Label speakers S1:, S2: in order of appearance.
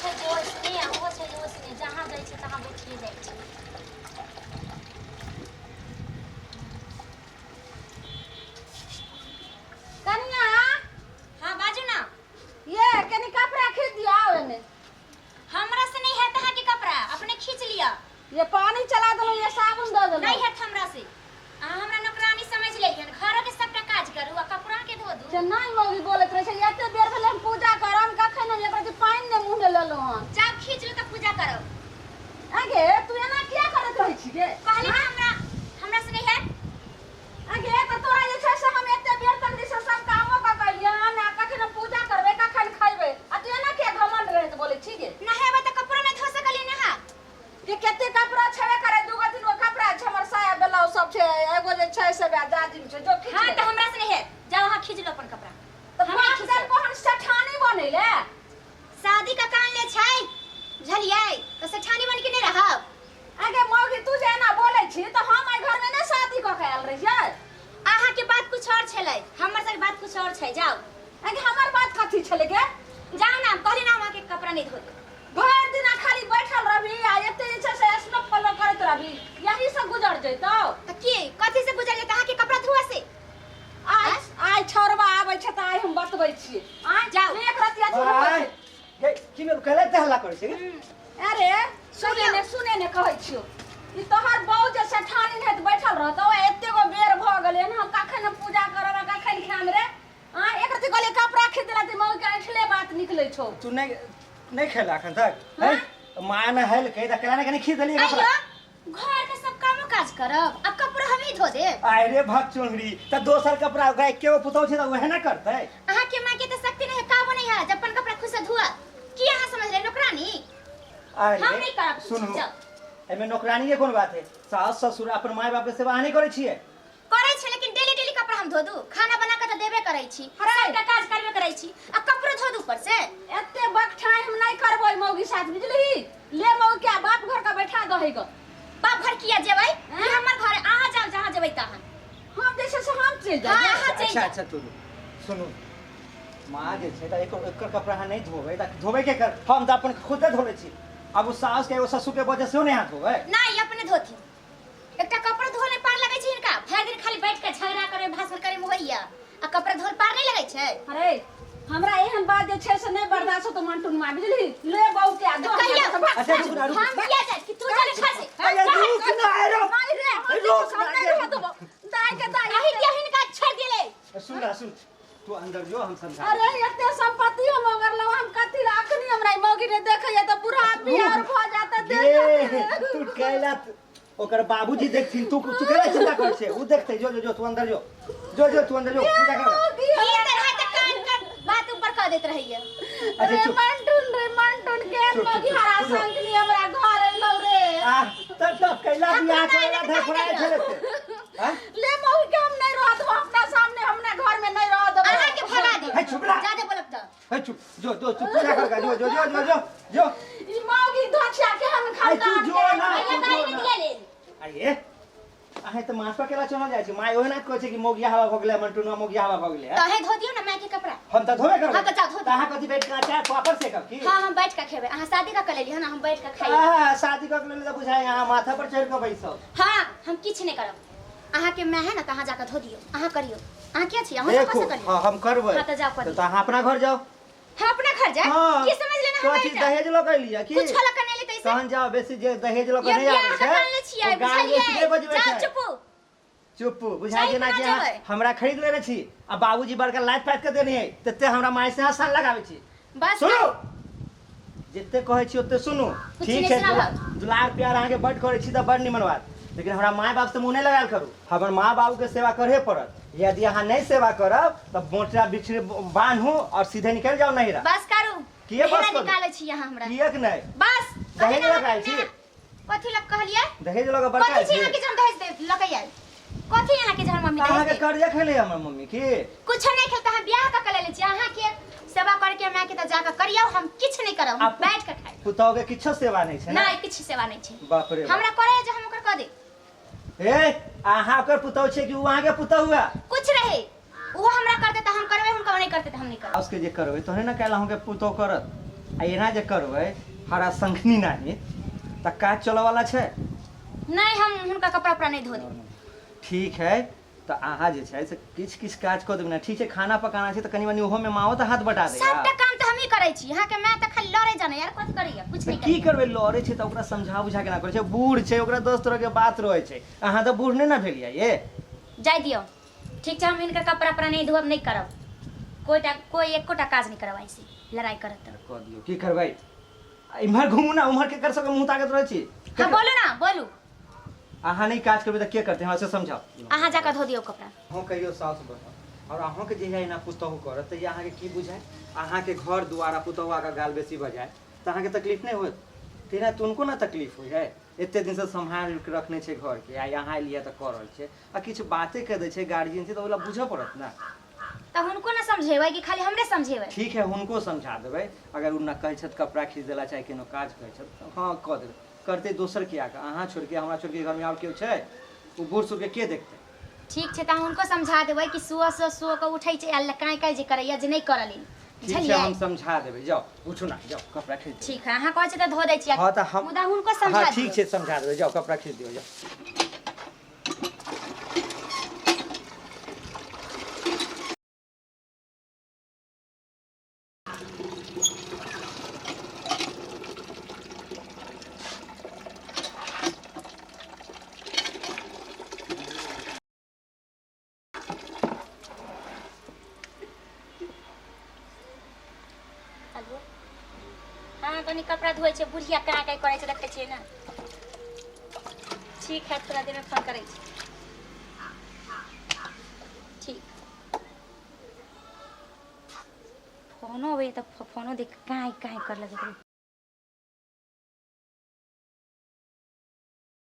S1: छै जे ओसने ओहो छै जे ओसने जहाँ जाइ छै तहाँ बैठिए जाइ छै।
S2: कन्या
S1: हाँ बाजू ना।
S2: ये कनी कपड़ा खींच दिया ओने।
S1: हमरा से नहीं है तहाँ के कपड़ा अपने खींच लिया।
S2: ये पानी चला दो, ये साबुन दे दो।
S1: नहीं है हमरा से। हमरा नौकरानी समझ लेलियन घर के सबटा काज करू आ कपड़ा के धो दू।
S2: नहीं मौगी बोलत रहे छै एते देर भेले हम पूजा करम कखन हम एकरा के पानी ने मुंह ले लेलो हन।
S1: जाओ खींच लो त पूजा करो।
S2: आगे तू एना किया करत रही छी गे?
S1: कहली हमरा से नहीं है।
S2: आगे त तोरा जे छै से हम एते बेर तक से सब कामो क कलियन आ कखन हम पूजा करबे कखन खइबे आ तू एना के घमंड रहे त बोले छी गे?
S1: नहेबे त कपड़ा नहीं धो सकली नहा।
S2: ये केते कपड़ा छबे करे दुगो तीन गो कपड़ा छै हमर साया ब्लाउज सब छै एगो जे छै से दादी छै जो खींच।
S1: हां त हमरा से नहीं है। जाओ वहां खींच लो अपन कपड़ा।
S2: तो पांच दिन को हम सेठानी बनेले
S1: शादी का कान ले छै झलियै त सेठानी बन के नहीं रहब।
S2: आगे मौगी तू जे ना बोले छी तो हम आई घर में ना शादी क के आयल रहियै।
S1: आहा के बात कुछ और छलै हमर से बात कुछ और छै। जाओ
S2: आगे हमर बात कथि छले गे?
S1: जाओ ना कहली ना वहां के कपड़ा नहीं धो दे।
S2: भर दिन खाली बैठल रहबी आ एते जे छै से स्नो फॉलो करत रहबी यही से गुजर जइतो।
S1: त की कथि से गुजर जे तहा के कपड़ा धुआ से?
S2: आई छोरबा आबै छै त आई हम बतबै छी। आ
S1: जाओ
S2: एक रतिया छी
S3: गे की में कहले ते हल्ला करे छै गे?
S2: अरे सुने ने कहै छियो ई तोहर बहू जे सेठानी हेत बैठल रहतो एते गो बेर भ गेलै न हम कखन पूजा करब कखन खाम रे। आ एक रति कहले कपड़ा खींच देला त मौगी के ऐठले बात निकलै छौ।
S3: तू नहीं खेला अखन तक हैं? मां ने हेल के त केला ने कनी खींच देली कपड़ा।
S1: घर के सब कामो काज करब आ कपड़ा हम ही धो देब।
S3: आय रे भग चोंगरी त दोसर कपड़ा गाय के पुतौ छै त वहे ना करतै।
S1: अहाँ के मां के त शक्ति नहीं है काबू नहीं है जब अपन कपड़ा खुद से धुआ। की अहाँ समझ रहे नौकरानी? हम नहीं करब।
S3: सुनू
S1: जाओ
S3: एमे नौकरानी के कोन बात है? सास ससुर अपन माय बाप के सेवा नहीं करे छिए?
S1: करे छै लेकिन डेली कपड़ा हम धो दू। खाना बना के त देबे करै छी सबटा काज करबे करै छी आ कपड़ा धो दू ऊपर से।
S2: एते बकठाई हम नहीं करबै मौगी साथ बुझली। ले मौगी के बाप घर का बैठा दही ग।
S1: बाप घर किया जेबै? ई हमर घर अहाँ जाओ जहाँ जेबै तहाँ।
S2: हम जैसे से हम चल
S1: हाँ,
S2: जाए।
S1: हाँ, चल
S3: अच्छा
S1: जा।
S3: अच्छा तू सुनू मां जे छै त एकर कपड़ा नहीं धोबै त धोबै के कर हम त अपन खुदे धोले छी। अब उस सास के ससुर के वजह से नहीं हाथ धोबै।
S1: नहीं अपने धोती। एकटा कपड़ा धोले पार लगे छै इनका। भर दिन खाली बैठ के झगड़ा करे भाषण करे मोहैया आ कपड़ा धोल पार नहीं लगे छै।
S2: अरे हमरा एहन बात जे छै से नहीं बर्दाश्त होतो मंटून मां बुझली। ले बहू के दो।
S3: अच्छा रुक ना रुक।
S1: हम किया जाए कि तू चले छा से।
S3: अरे रुक ना रो।
S2: नहीं रे
S3: रुक
S2: हम नहीं रहतो। दाई के दाई
S1: यही के हिनका छोड़ दिले।
S3: सुन ना सुन तू अंदर जो हम समझा।
S2: अरे एते संपत्ति हम अगर लो हम कथि राखनी हमरा मौगी ने देखैया त बुढ़ा बिहार भ जाता दे।
S3: तू कहला ओकर बाबूजी देखथिन तू केला चिंता कर छे उ देखते जो तू अंदर जो तू अंदर जो पूजा कर।
S1: ई तरह त कान का बात ऊपर कर देत रहिए।
S2: अरे मंटून के मौगी हरा संगनी हमरा घर लो रे।
S3: आ तब कैला बियाह कैला धफराए छले हां
S2: ले मौगी के हम नहीं रहत अपना सामने हमने घर में नहीं रहत।
S1: अहाँ के भगा दे।
S3: है चुप रह।
S1: ज्यादा बोलब त।
S3: है चुप जो तू पूजा कर जो
S2: ई मौगी धछिया के हम
S3: है
S2: खाता।
S3: तू जो ना
S1: पहले गाड़ी निकले ले।
S3: अरे आहे त मासपा केला चल जाय छै माय ओहिना कहै छै कि मोगिया हवा भ गेलै मंटूना मोगिया हवा भ गेलै।
S1: तहे धो दियो ना माय के कपड़ा।
S3: हम त धोबे करब।
S1: हाँ, तो जाओ, धो दो।
S3: तहाँ कथि बैठ के चाय पापड़ से कब की?
S1: हां हम बैठ के खेबे। अहाँ शादी का कर लेली ना हम बैठ के खाई।
S3: हां शादी कर लेले त बुझाय यहाँ माथा पर चढ़ के बैसो।
S1: हां हम किछ नहीं करब। अहाँ के मैं है ना तहाँ जाकर धो दियो। अहाँ करियो। अहाँ क्या छी? अहाँ सब
S3: देखो
S1: कैसे करियो?
S3: हां हम करबै।
S1: हाँ, तो जाओ करियो।
S3: तो अहाँ अपना घर जाओ।
S1: हम अपना घर जाए।
S3: हाँ।
S1: की समझ लेना
S3: तो
S1: हम
S3: अथी दहेज लो कैलिया की?
S1: कुछ लक नहीं लेते इसे।
S3: तहन जाओ बेसी जे दहेज लो
S1: ये
S3: नहीं आवे
S1: बियाह
S3: छै।
S1: का ले छियै बुझलिए।
S3: बजबै
S1: जाओ
S3: छै।
S1: चुप।
S3: बुझाय जेना
S1: चाय
S3: जे
S1: बना जेबै।
S3: हमरा खरीद लेने छी आ बाबूजी बड़का लाइट फाइट के देने है तते हमरा माय से हसन लगाबै छी।
S1: बस
S3: सुनो जते कहै छी ओते सुनु।
S1: कुछ
S3: ठीक
S1: नहीं
S3: है
S1: सुनाब।
S3: दुलार प्यार अहाँ के बड करै छी त बड निमन बात। लेकिन हमरा माय बाप से मुंह नहीं लगाल करू। हमर माँ बाबू के सेवा करे पड़त। यदि अहाँ नहीं सेवा करब त मोटरा बिछड़े बांधू और सीधे निकल जाओ नहिरा।
S1: बस करू।
S3: किए बस करू?
S1: निकाले छी यहाँ हमरा।
S3: किएक नहीं?
S1: बस
S3: दहेज लगाल छी।
S1: कथि लग कहलिए?
S3: दहेज लगा बड़का
S1: कथि छी
S3: छी।
S1: यहाँ के जन दहेज दे लकैया? कथि यहाँ के जन मम्मी
S3: अहाँ
S1: दहेज
S3: के
S1: दे?
S3: कर्जा खेले हमर मम्मी की?
S1: कुछ नहीं खेलता है ब्याह का कर ले छी। अहाँ के सेवा करके मैं के त जाकर करियो हम किछ नहीं करब। हम बैठ के खाई।
S3: पुतौ के किछो सेवा नहीं छै ना?
S1: नहीं किछ सेवा नहीं छै।
S3: बाप रे बाप।
S1: हमरा करे जे हम ओकर क दे।
S3: ए अहाँ ओकर पुतौ छै कि उ अहाँ के पुतौ हुआ?
S1: कुछ रहे वो हमरा करते त हम करबे हुनका नहीं करते त हम नहीं करब।
S3: उसके जे करबै तोहे ना कहला हम के पुतौ करत। आ एना जे करबै हरा संखनी नाही त काज चलऽ वाला छै।
S1: नहीं हम हुनका कपड़ा उपड़ा नहीं धो देब।
S3: ठीक है तो अहाँ जे छै से किछ किछ काज कऽ देबै ने। ठीक छै खाना पकाना छै तऽ कनि मनि ओहो में माओ तऽ हाथ बटा दे
S1: सबटा काम तऽ हम ही करै छी। यहाँ के मैं तऽ खाली लड़े जाने यार कथि करिया कुछ नहीं
S3: की
S1: करी।
S3: करबै लड़े छै तऽ ओकरा समझा बुझा के ना करै छै। बूढ़ छै ओकरा 10 तरह के बात रहै छै। अहाँ तऽ बूढ़ नहि ना भेलियै ये।
S1: जाय दियो ठीक छै हम इनका कपड़ा उपड़ा नहीं धोब नहीं करब। कोई एकोटा काज नहीं करब ऐसे लड़ाई करत।
S3: कऽ दियौ की करबै इम्हर घुमू ना उम्हर के कर सके मुंह ताकत रहै छी।
S1: हाँ बोलू ना बोलू।
S3: अहाँ नहीं काज करबै तऽ के करतै हमरा से समझाओ।
S1: अहाँ जाकर धो दियो कपड़ा।
S3: अहाँ कहियो साउस बना और अहाँ के जे है ना पुतहु करत तऽ अहाँ के की बुझाय। अहाँ के घर दुआरा पुतहुआ का गाल बेसी बजाय तऽ अहाँ के तकलीफ नहीं होत। तेना तुमको ना तकलीफ हो है। एते दिन से संभाल के रखने छै घर के आ यहाँ एलिया तऽ कर रहल छै आ किछ बाते कह दै छै गार्जियन से तऽ ओला बुझऽ पड़त ना।
S1: तब उनको ना समझेबै कि खाली हमरे समझेबै।
S3: ठीक है हुनको समझा देबै। अगर उ ना कहै छत कपड़ा खींच देला चाहे कोनो काज कहै छत तऽ हाँ कऽ देबै। करते दोसर किया का अहाँ छोड़ के हमरा छोड़ के घर में और केओ छै। उ बूढ़ सूढ़ के देखतै।
S1: ठीक छै तऽ हुनको समझा देबै कि सुअ के उठै छै अल्ला काई जे करैया जे नहीं करली।
S3: ठीक छै हम समझा देबै जाओ उठू ना जाओ कपड़ा खींच दियौ।
S1: ठीक है अहाँ कहै छै तऽ धो दै छी।
S3: हाँ तऽ हम
S1: मुदा हुनको समझा
S3: हाँ
S1: दियौ।
S3: ठीक छै समझा देबै जाओ कपड़ा खींच दियौ जाओ।
S1: हेलो हाँ कनी कपड़ा धोए छै बुढ़िया कहाँ कहीं करे छै देखै छियै ना। ठीक है थोड़ा देर में फोन करै छी। ठीक फोनो अबै तऽ फोनो देख काहे काहे कर लगे।